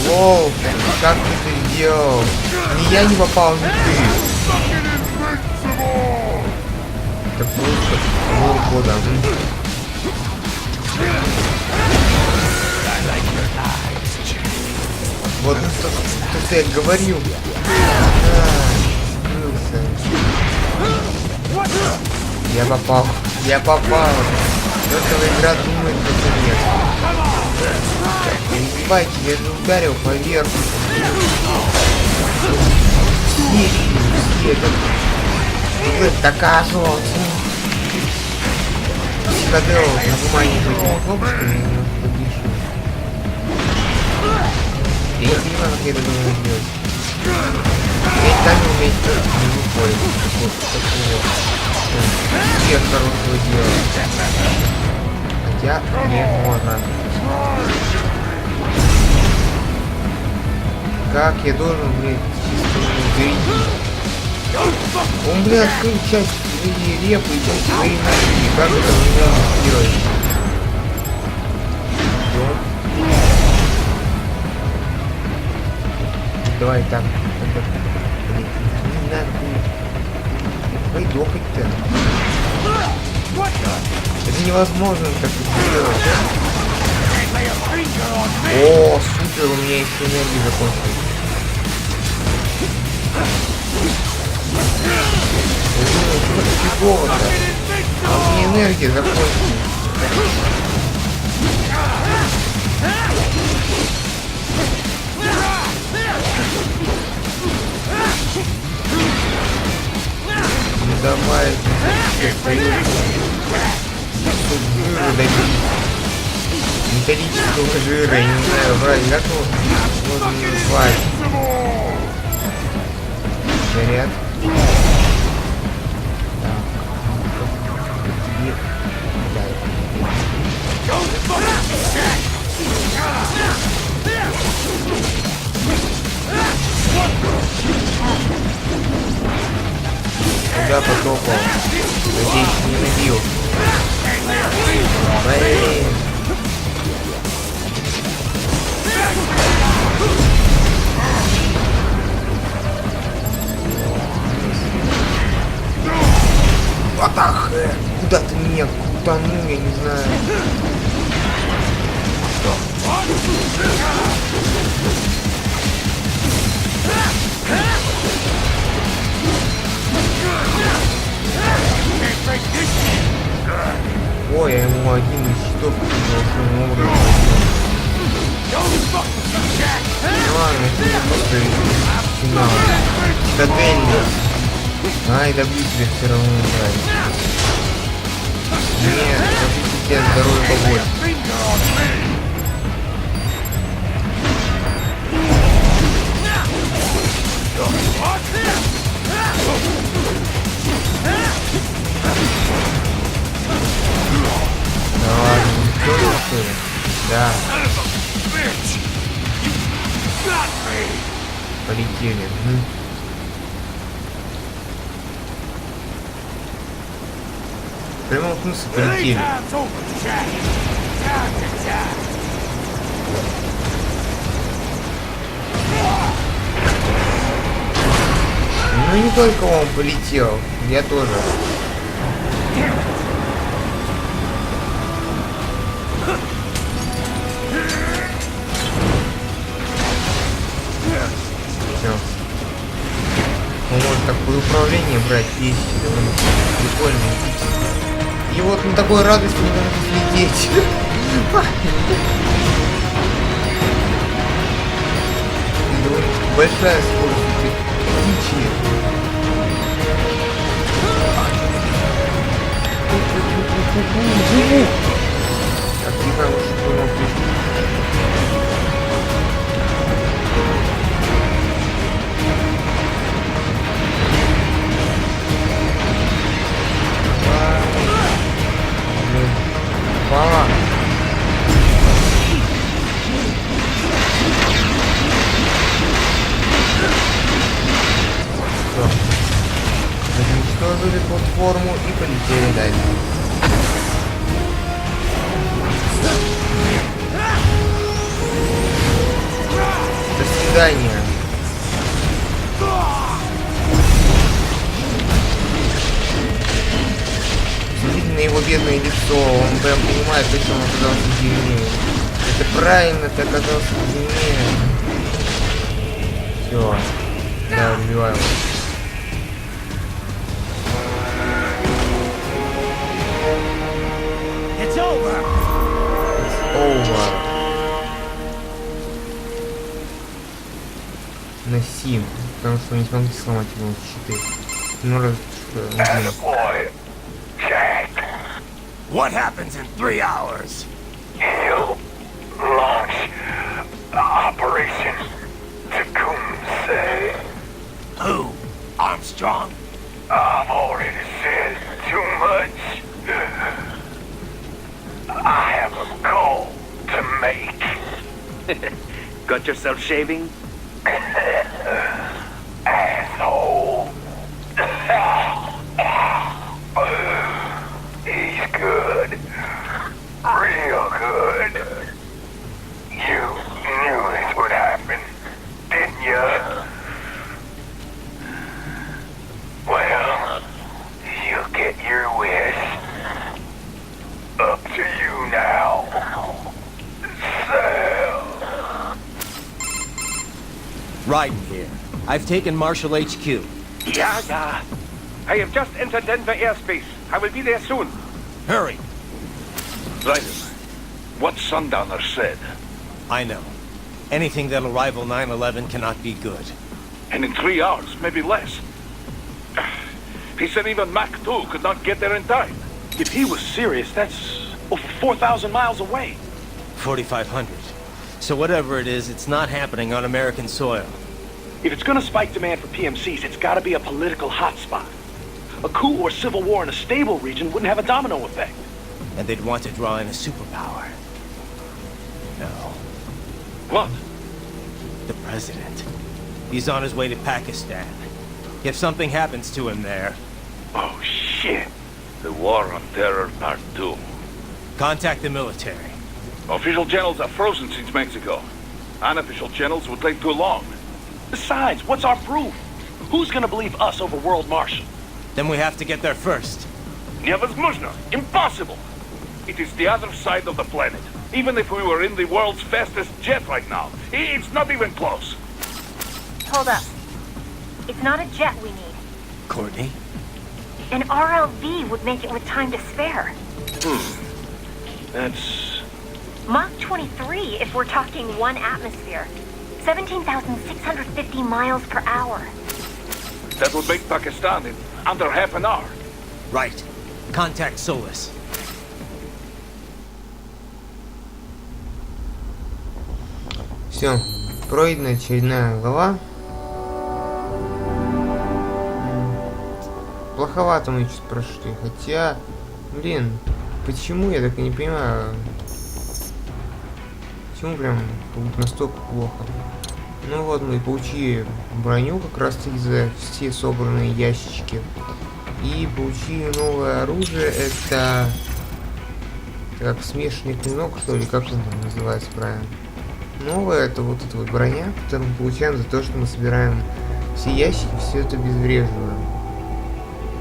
Воу, как ты это сделал? Ни я не попал, ни ты. Это просто полгода. Вот что я говорил. Скрылся. Я попал. Эта игра думает, что нет. Не забывайте, я же ударил поверх. Все это доказывался. Психодел нажимание этими кнопочками немножко подвижу. Я не понимаю, как я это должен сделать. Ведь так уметь не выходит. Вот такого. Всех хорошего дела. Хотя не можно. Как я должен, блядь, чисто зарядить? Он, блядь, открыл часть своей репы и часть своей ноги. Как это можно сделать? Давай так. Не надо. Пойдохать-то. Это невозможно так сделать. О, супер, у меня еще энергия закончилась. Что так фигово-то? А у меня энергия закончилась. Ну давай, жира добить. Металлического жира, я не знаю, брать, как его можно назвать? Заряд. куда потопал? Надеюсь, не набил. Блин. Атах! Куда ты меня крутанул, я не знаю. Ой, я ему один из щитов должным образом. Ладно, это просто финал. Цитадельный. Ай, добью тебя все равно нравится. Нет, хочу тебе здоровья побольше. Да ладно, никто не уходит. Да. Полетели. В прямом смысле полетели. Ну не только он полетел, я тоже. Все. Он может так под управление брать, есть довольно прикольно. И вот на такой радости не надо лететь. Большая скорость птичья. Так, не знаю, что он пишет. Пала. Все. Уничтожили платформу и полетели дальше. До свидания. Смотрите на его бедное лицо, он прям понимает, почему он оказался в дерьме. Это правильно, ты оказался в дерьме. Все. Да, убиваем. It's over. It's over. На 7, потому что не смогли сломать его щиты. Ну раз что, What happens in 3 hours? He'll launch Operation Tecumseh. Who? Armstrong? I've already said too much. I have a call to make. Got yourself shaving? Asshole. He's good. Real good. You knew this would happen, didn't you? Well, you'll get your wish. Up to you now. Sal. Raiden here. I've taken Marshall HQ. Yeah. I have just entered Denver airspace. I will be there soon. Hurry. Right. What Sundowner said. I know. Anything that'll rival 9/11 cannot be good. And in 3 hours, maybe less. He said even Mach 2 could not get there in time. If he was serious, that's over 4,000 miles away. 4,500. So whatever it is, it's not happening on American soil. If it's gonna spike demand for PMCs, it's gotta be a political hotspot. A coup or civil war in a stable region wouldn't have a domino effect. And they'd want to draw in a superpower. No. What? The president. He's on his way to Pakistan. If something happens to him there, Oh, shit. The War on Terror Part 2. Contact the military. Official channels are frozen since Mexico. Unofficial channels would take too long. Besides, what's our proof? Who's gonna believe us over World Marshal? Then we have to get there first. Невозможно. Impossible. It is the other side of the planet. Even if we were in the world's fastest jet right now, it's not even close. Hold up. It's not a jet we need. Courtney? An RLV would make it with time to spare. That's... Mach 23 if we're talking 1 atmosphere. 17,650 miles per hour. That would make Pakistan in under half an hour. Right. Contact Solus. Все, пройдена очередная глава. Плоховато мы чуть прошли, хотя, блин, почему, я так и не понимаю, почему прям настолько плохо. Ну вот, мы получили броню как раз таки за все собранные ящички. И получили новое оружие, это как смешанный клинок, что ли, как он там называется правильно. Новое, это вот эта вот броня, которую мы получаем за то, что мы собираем все ящики, все это обезвреживаем.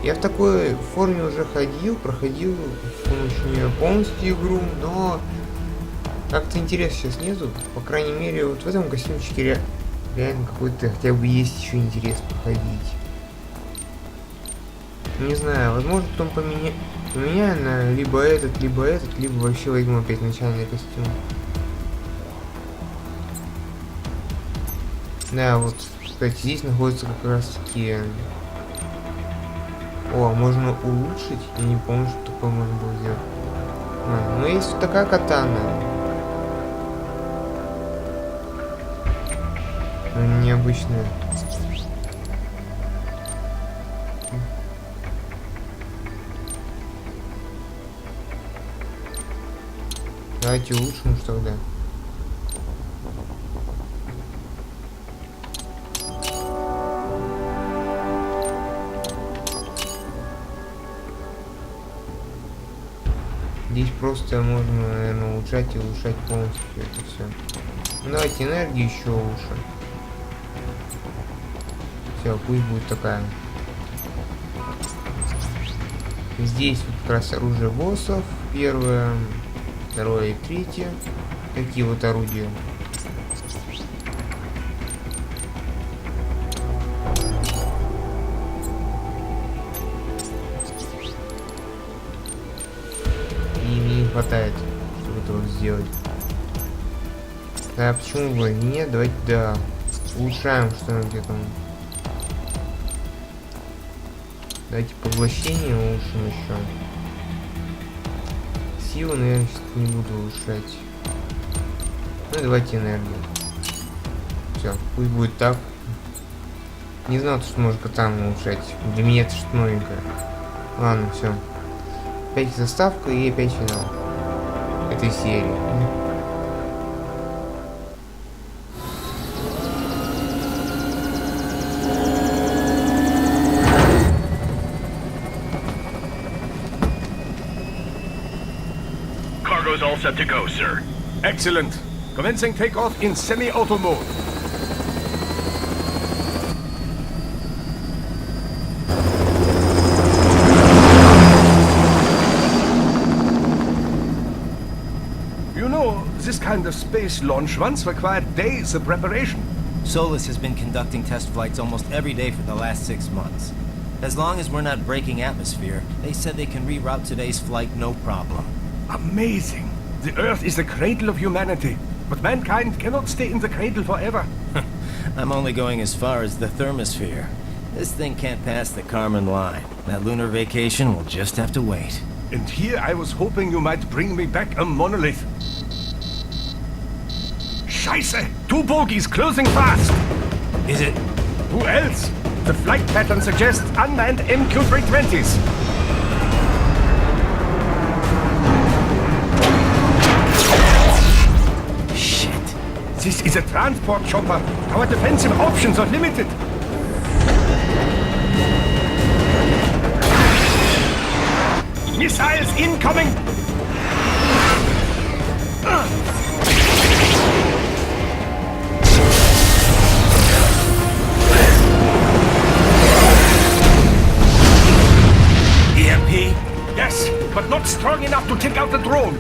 Я в такой форме уже проходил с помощью нее полностью игру, но как-то интереса сейчас нету. По крайней мере, вот в этом костюмчике реально какой-то хотя бы есть еще интерес походить. Не знаю, возможно, потом поменяю на либо этот, либо вообще возьму опять начальный костюм. Да, вот, кстати, здесь находится как раз таки... О, можно улучшить? Я не помню, что такое можно было сделать. Ну, есть вот такая катана. Необычная. Давайте улучшим уж тогда. Здесь просто можно, наверное, улучшать и улучшать полностью это все. Ну, давайте энергию еще лучше. Все, пусть будет такая. Здесь вот как раз оружие боссов. Первое, второе и третье. Такие вот орудия. Хватает, чтобы это вот сделать. Да, почему бы нет? Давайте, да, улучшаем что-нибудь где-то. Давайте поглощение улучшим еще. Силу, наверное, сейчас не буду улучшать. Ну, давайте энергию. Все, пусть будет так. Не знал, что можно там улучшать. Для меня это что-то новенькое. Ладно, все. Опять заставка и опять финал этой серии. Cargo's all set to go, sir. Excellent. Commencing takeoff in semi-auto mode. This kind of space launch once required days of preparation. Solus has been conducting test flights almost every day for the last 6 months. As long as we're not breaking atmosphere, they said they can reroute today's flight no problem. Amazing. The Earth is the cradle of humanity, but mankind cannot stay in the cradle forever. I'm only going as far as the thermosphere. This thing can't pass the Kármán line. That lunar vacation will just have to wait. And here I was hoping you might bring me back a monolith. Scheiße! 2 bogies closing fast! Is it? Who else? The flight pattern suggests unmanned MQ-320s. Shit. This is a transport chopper. Our defensive options are limited. Missiles incoming! EMP? Yes, but not strong enough to take out the drone.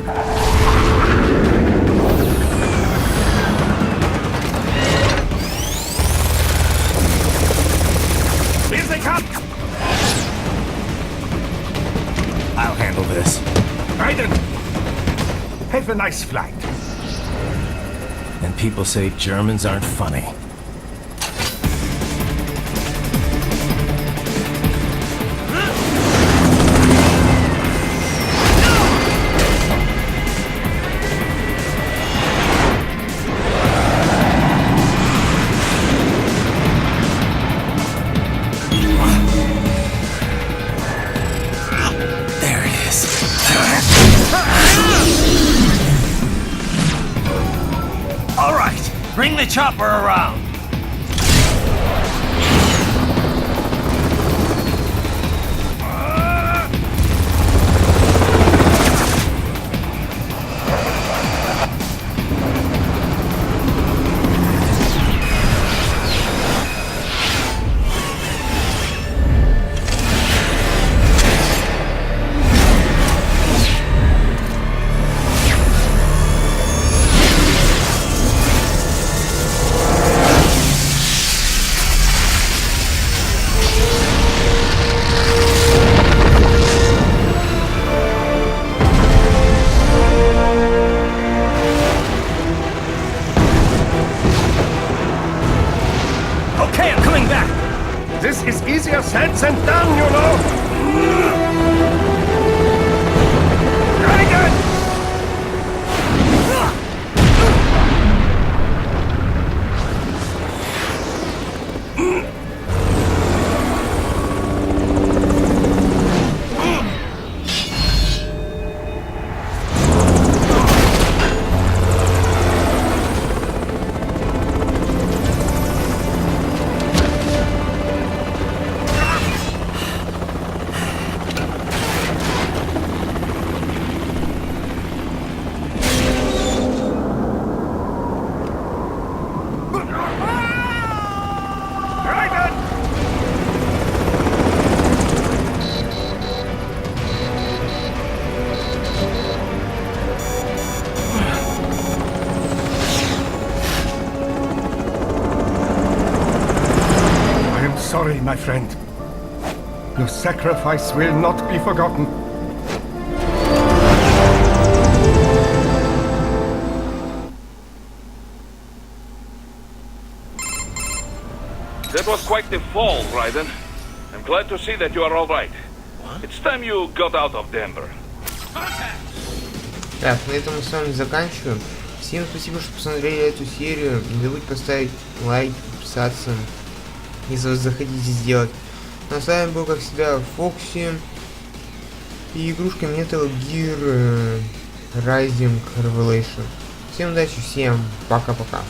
Here they come! I'll handle this. Raiden! Have a nice flight. And people say Germans aren't funny. There it is. All right, bring the chopper around. Okay, I'm coming back. This is easier said than done, you know. Raiden! Raiden! I am sorry, my friend. Your sacrifice will not be forgotten. That was quite the fall, Raiden. I'm glad to see that you are all right. It's time you got out of Denver. Так, на этом мы с вами заканчиваем. Всем спасибо, что посмотрели эту серию. Не забудьте поставить лайк, подписаться, если вы захотите сделать. Ну, а с вами был, как всегда, Фокси и игрушка Metal Gear Rising Revelation. Всем удачи, всем пока-пока.